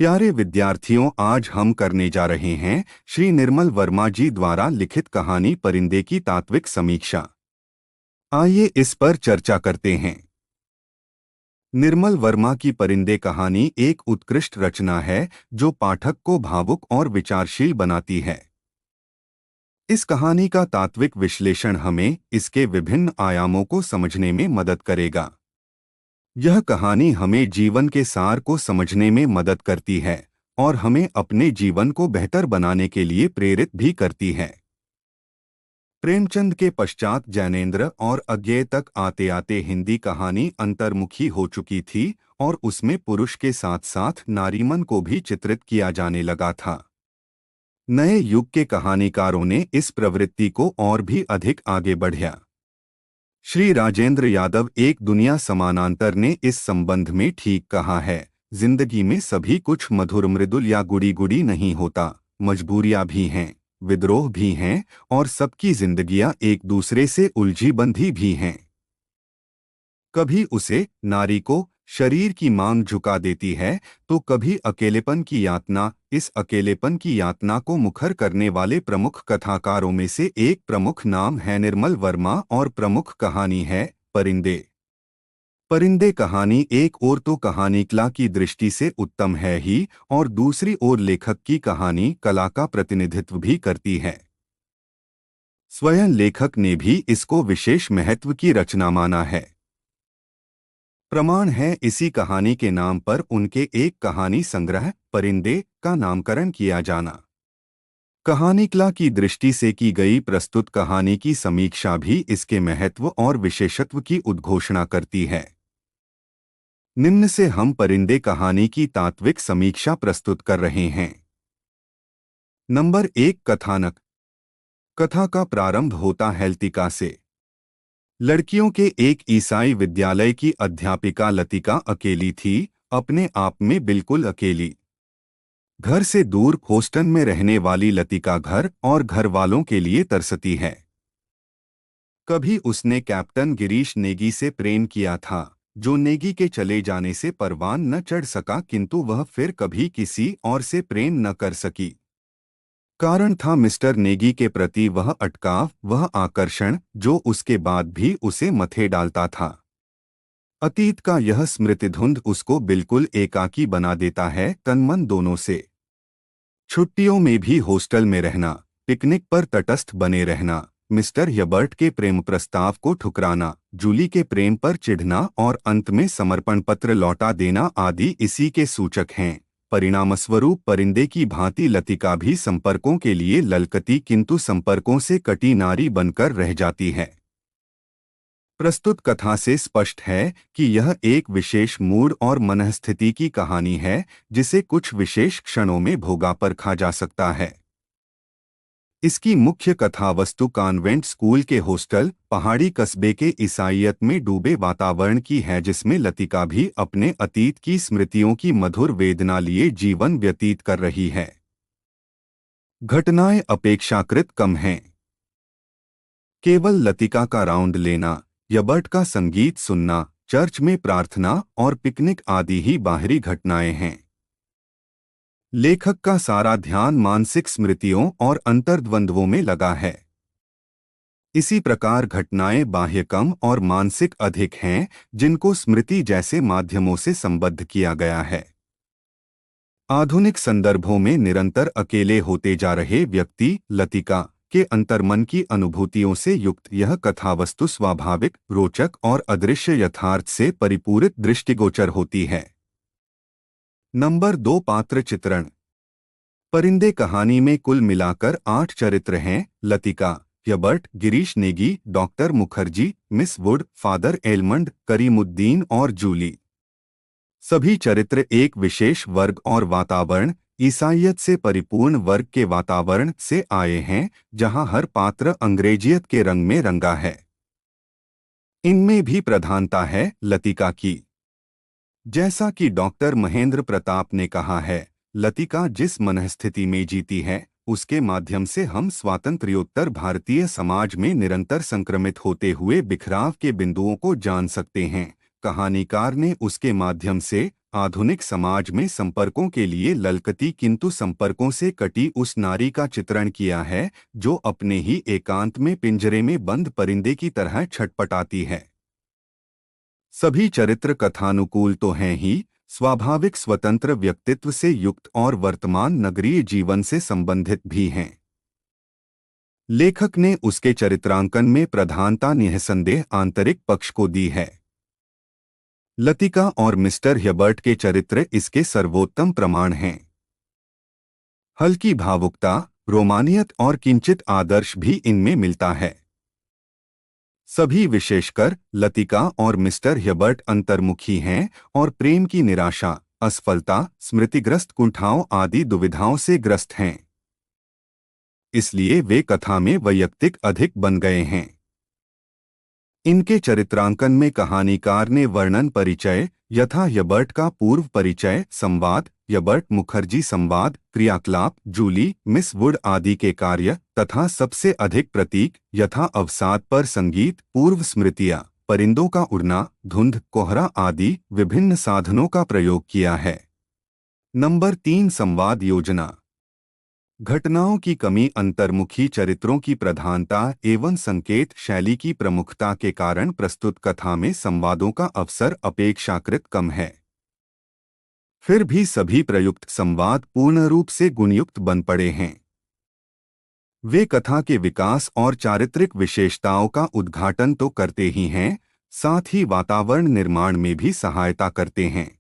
प्यारे विद्यार्थियों, आज हम करने जा रहे हैं श्री निर्मल वर्मा जी द्वारा लिखित कहानी परिंदे की तात्विक समीक्षा। आइए इस पर चर्चा करते हैं। निर्मल वर्मा की परिंदे कहानी एक उत्कृष्ट रचना है जो पाठक को भावुक और विचारशील बनाती है। इस कहानी का तात्विक विश्लेषण हमें इसके विभिन्न आयामों को समझने में मदद करेगा। यह कहानी हमें जीवन के सार को समझने में मदद करती है और हमें अपने जीवन को बेहतर बनाने के लिए प्रेरित भी करती है। प्रेमचंद के पश्चात जैनेन्द्र और अज्ञेय तक आते आते हिंदी कहानी अंतर्मुखी हो चुकी थी और उसमें पुरुष के साथ साथ नारीमन को भी चित्रित किया जाने लगा था। नए युग के कहानीकारों ने इस प्रवृत्ति को और भी अधिक आगे बढ़ाया। श्री राजेंद्र यादव एक दुनिया समानांतर ने इस संबंध में ठीक कहा है, जिंदगी में सभी कुछ मधुर मृदुल या गुड़ी गुड़ी नहीं होता, मजबूरियां भी हैं, विद्रोह भी हैं और सबकी जिंदगियां एक दूसरे से उलझी बंधी भी हैं। कभी उसे, नारी को, शरीर की मांग झुका देती है तो कभी अकेलेपन की यातना। इस अकेलेपन की यातना को मुखर करने वाले प्रमुख कथाकारों में से एक प्रमुख नाम है निर्मल वर्मा और प्रमुख कहानी है परिंदे। परिंदे कहानी एक ओर तो कहानी कला की दृष्टि से उत्तम है ही और दूसरी ओर लेखक की कहानी कला का प्रतिनिधित्व भी करती है। स्वयं लेखक ने भी इसको विशेष महत्व की रचना माना है। प्रमाण है इसी कहानी के नाम पर उनके एक कहानी संग्रह परिंदे का नामकरण किया जाना। कहानी कला की दृष्टि से की गई प्रस्तुत कहानी की समीक्षा भी इसके महत्व और विशेषत्व की उद्घोषणा करती है। निम्न से हम परिंदे कहानी की तात्विक समीक्षा प्रस्तुत कर रहे हैं। नंबर 1, कथानक। कथा का प्रारंभ होता है लतिका से। लड़कियों के एक ईसाई विद्यालय की अध्यापिका लतिका अकेली थी, अपने आप में बिल्कुल अकेली। घर से दूर हॉस्टल में रहने वाली लतिका घर और घर वालों के लिए तरसती है। कभी उसने कैप्टन गिरीश नेगी से प्रेम किया था, जो नेगी के चले जाने से परवान न चढ़ सका, किंतु वह फिर कभी किसी और से प्रेम न कर सकी। कारण था मिस्टर नेगी के प्रति वह अटकाव, वह आकर्षण जो उसके बाद भी उसे मथे डालता था। अतीत का यह स्मृतिधुंध उसको बिल्कुल एकाकी बना देता है, तन मन दोनों से। छुट्टियों में भी हॉस्टल में रहना, पिकनिक पर तटस्थ बने रहना, मिस्टर यबर्ट के प्रेम प्रस्ताव को ठुकराना, जूली के प्रेम पर चिढ़ना और अंत में समर्पण पत्र लौटा देना आदि इसी के सूचक हैं। परिणामस्वरूप परिंदे की भांति लतिका भी संपर्कों के लिए ललकती किंतु संपर्कों से कटी नारी बनकर रह जाती है। प्रस्तुत कथा से स्पष्ट है कि यह एक विशेष मूड और मनःस्थिति की कहानी है जिसे कुछ विशेष क्षणों में भोगा परखा जा सकता है। इसकी मुख्य कथावस्तु कॉन्वेंट स्कूल के हॉस्टल, पहाड़ी कस्बे के ईसाइयत में डूबे वातावरण की है, जिसमें लतिका भी अपने अतीत की स्मृतियों की मधुर वेदना लिए जीवन व्यतीत कर रही है। घटनाएं अपेक्षाकृत कम हैं। केवल लतिका का राउंड लेना, यबर्ट का संगीत सुनना, चर्च में प्रार्थना और पिकनिक आदि ही बाहरी घटनाएं हैं। लेखक का सारा ध्यान मानसिक स्मृतियों और अंतर्द्वंद्वों में लगा है। इसी प्रकार घटनाएं बाह्य कम और मानसिक अधिक हैं, जिनको स्मृति जैसे माध्यमों से संबद्ध किया गया है। आधुनिक संदर्भों में निरंतर अकेले होते जा रहे व्यक्ति लतिका के अंतर्मन की अनुभूतियों से युक्त यह कथावस्तु स्वाभाविक, रोचक और अदृश्य यथार्थ से परिपूरित दृष्टिगोचर होती है। नंबर 2, पात्र चित्रण। परिंदे कहानी में कुल मिलाकर 8 चरित्र हैं: Latika, Hubert, Girish Negi, doctor Mukherjee, miss Wood, father Elmond, Karimuddin और जूली। सभी चरित्र एक विशेष वर्ग और वातावरण, ईसाइयत से परिपूर्ण वर्ग के वातावरण से आए हैं, जहां हर पात्र अंग्रेजियत के रंग में रंगा है। इनमें भी प्रधानता है लतिका की। जैसा कि डॉक्टर महेंद्र प्रताप ने कहा है, लतिका जिस मनःस्थिति में जीती है उसके माध्यम से हम स्वातंत्र्योत्तर भारतीय समाज में निरंतर संक्रमित होते हुए बिखराव के बिंदुओं को जान सकते हैं। कहानीकार ने उसके माध्यम से आधुनिक समाज में संपर्कों के लिए ललकती किंतु संपर्कों से कटी उस नारी का चित्रण किया है जो अपने ही एकांत में पिंजरे में बंद परिंदे की तरह छटपटाती है। सभी चरित्र कथानुकूल तो हैं ही, स्वाभाविक स्वतंत्र व्यक्तित्व से युक्त और वर्तमान नगरीय जीवन से संबंधित भी हैं। लेखक ने उसके चरित्रांकन में प्रधानता निःसंदेह आंतरिक पक्ष को दी है। लतिका और मिस्टर ह्यबर्ट के चरित्र इसके सर्वोत्तम प्रमाण हैं। हल्की भावुकता, रोमानियत और किंचित आदर्श भी इनमें मिलता है। सभी विशेषकर लतिका और मिस्टर ह्यबर्ट अंतर्मुखी हैं और प्रेम की निराशा, असफलता, स्मृतिग्रस्त कुंठाओं आदि दुविधाओं से ग्रस्त हैं। इसलिए वे कथा में वैयक्तिक अधिक बन गए हैं। इनके चरित्रांकन में कहानीकार ने वर्णन परिचय यथा ह्यबर्ट का पूर्व परिचय, संवाद, ह्यबर्ट मुखर्जी संवाद, क्रियाकलाप, जूली, मिस वुड आदि के कार्य तथा सबसे अधिक प्रतीक यथा अवसाद पर संगीत, पूर्व स्मृतियाँ, परिंदों का उड़ना, धुंध, कोहरा आदि विभिन्न साधनों का प्रयोग किया है। नंबर 3 संवाद योजना। घटनाओं की कमी, अंतर्मुखी चरित्रों की प्रधानता एवं संकेत शैली की प्रमुखता के कारण प्रस्तुत कथा में संवादों का अवसर अपेक्षाकृत कम है। फिर भी सभी प्रयुक्त संवाद पूर्ण रूप से गुणयुक्त बन पड़े हैं। वे कथा के विकास और चारित्रिक विशेषताओं का उद्घाटन तो करते ही हैं, साथ ही वातावरण निर्माण में भी सहायता करते हैं।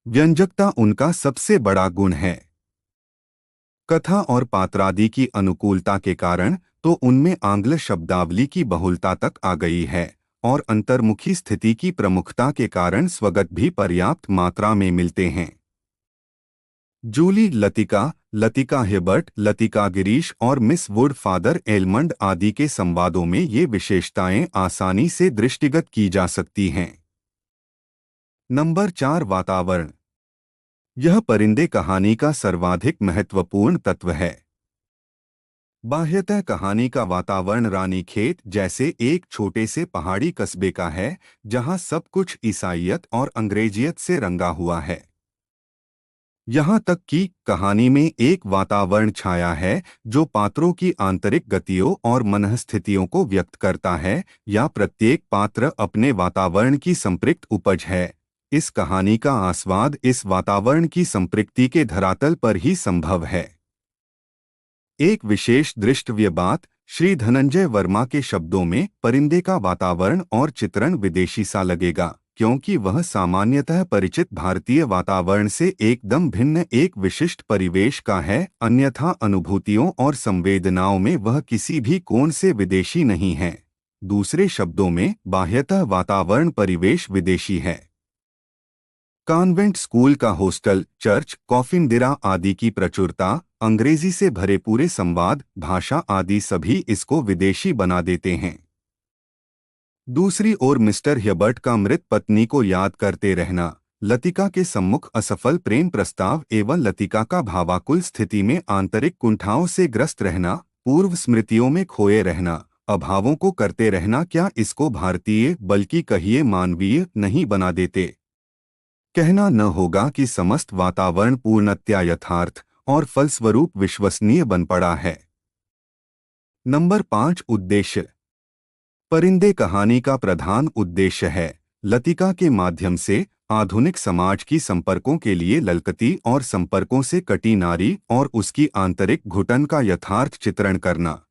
व्यंजकता उनका सबसे बड़ा गुण है। कथा और पात्रादि की अनुकूलता के कारण तो उनमें आंग्ल शब्दावली की बहुलता तक आ गई है और अंतर्मुखी स्थिति की प्रमुखता के कारण स्वगत भी पर्याप्त मात्रा में मिलते हैं। जूली लतिका, लतिका ह्यबर्ट, लतिका गिरीश और मिस वुड फादर एलमंड आदि के संवादों में ये विशेषताएं आसानी से दृष्टिगत की जा सकती हैं। नंबर 4 वातावरण। यह परिंदे कहानी का सर्वाधिक महत्वपूर्ण तत्व है। बाह्यतः कहानी का वातावरण रानीखेत जैसे एक छोटे से पहाड़ी कस्बे का है, जहां सब कुछ ईसाईयत और अंग्रेजियत से रंगा हुआ है। यहाँ तक कि कहानी में एक वातावरण छाया है जो पात्रों की आंतरिक गतियों और मनःस्थितियों को व्यक्त करता है, या प्रत्येक पात्र अपने वातावरण की संपृक्त उपज है। इस कहानी का आस्वाद इस वातावरण की संपृक्ति के धरातल पर ही संभव है। एक विशेष दृष्टव्य बात, श्री धनंजय वर्मा के शब्दों में परिंदे का वातावरण और चित्रण विदेशी सा लगेगा, क्योंकि वह सामान्यतः परिचित भारतीय वातावरण से एकदम भिन्न एक विशिष्ट परिवेश का है, अन्यथा अनुभूतियों और संवेदनाओं में वह किसी भी कोण से विदेशी नहीं है। दूसरे शब्दों में बाह्यतः वातावरण परिवेश विदेशी है। कॉन्वेंट स्कूल का हॉस्टल, चर्च, कॉफिनदिरा आदि की प्रचुरता, अंग्रेजी से भरे पूरे संवाद, भाषा आदि सभी इसको विदेशी बना देते हैं। दूसरी ओर मिस्टर ह्यबर्ट का मृत पत्नी को याद करते रहना, लतिका के सम्मुख असफल प्रेम प्रस्ताव एवं लतिका का भावाकुल स्थिति में आंतरिक कुंठाओं से ग्रस्त रहना, पूर्व स्मृतियों में खोए रहना, अभावों को करते रहना क्या इसको भारतीय बल्कि कहिए मानवीय नहीं बना देते? कहना न होगा कि समस्त वातावरण पूर्णतया यथार्थ और फलस्वरूप विश्वसनीय बन पड़ा है। नंबर 5 उद्देश्य। परिंदे कहानी का प्रधान उद्देश्य है लतिका के माध्यम से आधुनिक समाज की संपर्कों के लिए ललकती और संपर्कों से कटी नारी और उसकी आंतरिक घुटन का यथार्थ चित्रण करना,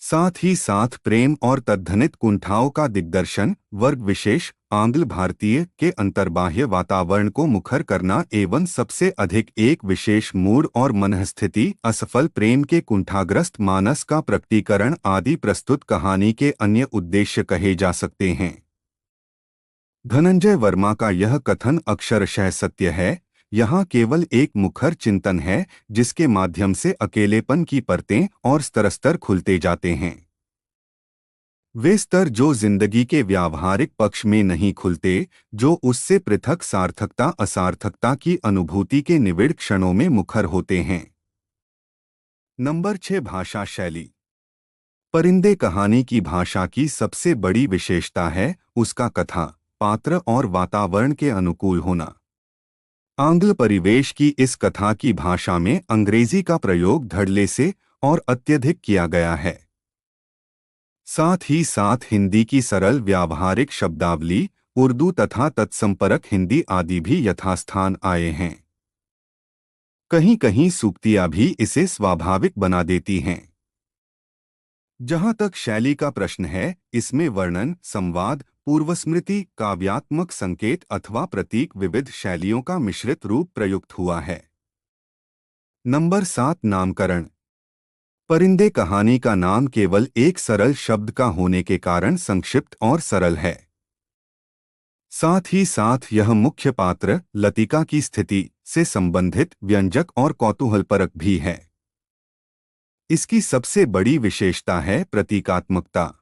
साथ ही साथ प्रेम और तद्धित कुंठाओं का दिग्दर्शन, वर्ग विशेष आंग्ल भारतीय के अंतर्बाह्य वातावरण को मुखर करना एवं सबसे अधिक एक विशेष मूड और मनःस्थिति, असफल प्रेम के कुंठाग्रस्त मानस का प्रकटीकरण आदि प्रस्तुत कहानी के अन्य उद्देश्य कहे जा सकते हैं। धनंजय वर्मा का यह कथन अक्षरशः सत्य है। यहाँ केवल एक मुखर चिंतन है जिसके माध्यम से अकेलेपन की परतें और स्तर स्तर खुलते जाते हैं। वे स्तर जो जिंदगी के व्यावहारिक पक्ष में नहीं खुलते, जो उससे पृथक सार्थकता असार्थकता की अनुभूति के निविड़ क्षणों में मुखर होते हैं। नंबर 6 भाषा शैली। परिंदे कहानी की भाषा की सबसे बड़ी विशेषता है उसका कथा, पात्र और वातावरण के अनुकूल होना। आंग्ल परिवेश की इस कथा की भाषा में अंग्रेजी का प्रयोग धड़ल्ले से और अत्यधिक किया गया है। साथ ही साथ हिंदी की सरल व्यावहारिक शब्दावली, उर्दू तथा तत्संपर्क हिंदी आदि भी यथास्थान आए हैं। कहीं कहीं सूक्तियां भी इसे स्वाभाविक बना देती हैं। जहां तक शैली का प्रश्न है, इसमें वर्णन, संवाद, पूर्वस्मृति, काव्यात्मक संकेत अथवा प्रतीक विविध शैलियों का मिश्रित रूप प्रयुक्त हुआ है। नंबर 7 नामकरण। परिंदे कहानी का नाम केवल एक सरल शब्द का होने के कारण संक्षिप्त और सरल है। साथ ही साथ यह मुख्य पात्र लतिका की स्थिति से संबंधित व्यंजक और कौतूहलपरक भी है। इसकी सबसे बड़ी विशेषता है प्रतीकात्मकता।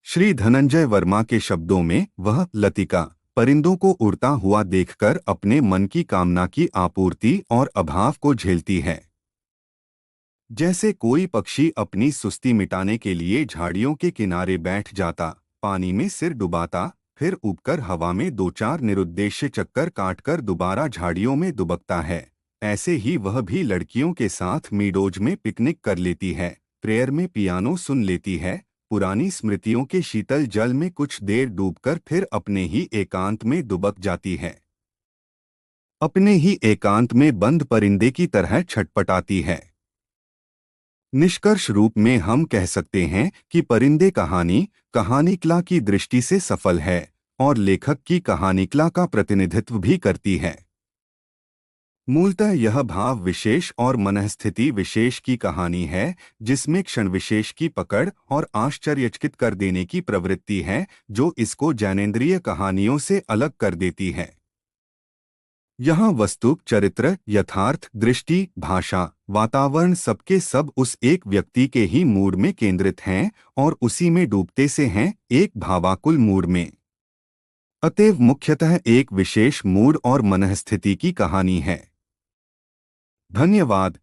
श्री धनंजय वर्मा के शब्दों में वह लतिका परिंदों को उड़ता हुआ देखकर अपने मन की कामना की आपूर्ति और अभाव को झेलती है। जैसे कोई पक्षी अपनी सुस्ती मिटाने के लिए झाड़ियों के किनारे बैठ जाता, पानी में सिर डुबाता, फिर उबकर हवा में दो चार निरुद्देश्य चक्कर काटकर दोबारा झाड़ियों में दुबकता है, ऐसे ही वह भी लड़कियों के साथ मीडोज में पिकनिक कर लेती है, प्रेयर में पियानो सुन लेती है, पुरानी स्मृतियों के शीतल जल में कुछ देर डूबकर फिर अपने ही एकांत में दुबक जाती है। अपने ही एकांत में बंद परिंदे की तरह छटपटाती है। निष्कर्ष रूप में हम कह सकते हैं कि परिंदे कहानी कहानीकला की दृष्टि से सफल है और लेखक की कहानीकला का प्रतिनिधित्व भी करती है। मूलतः यह भाव विशेष और मनःस्थिति विशेष की कहानी है, जिसमें क्षण विशेष की पकड़ और आश्चर्यचकित कर देने की प्रवृत्ति है, जो इसको ज्ञानेंद्रिय कहानियों से अलग कर देती है। यहाँ वस्तु, चरित्र, यथार्थ, दृष्टि, भाषा, वातावरण सबके सब उस एक व्यक्ति के ही मूड में केंद्रित हैं और उसी में डूबते से हैं, एक भावाकुल मूड में। अतएव मुख्यतः एक विशेष मूड और मनःस्थिति की कहानी है। धन्यवाद।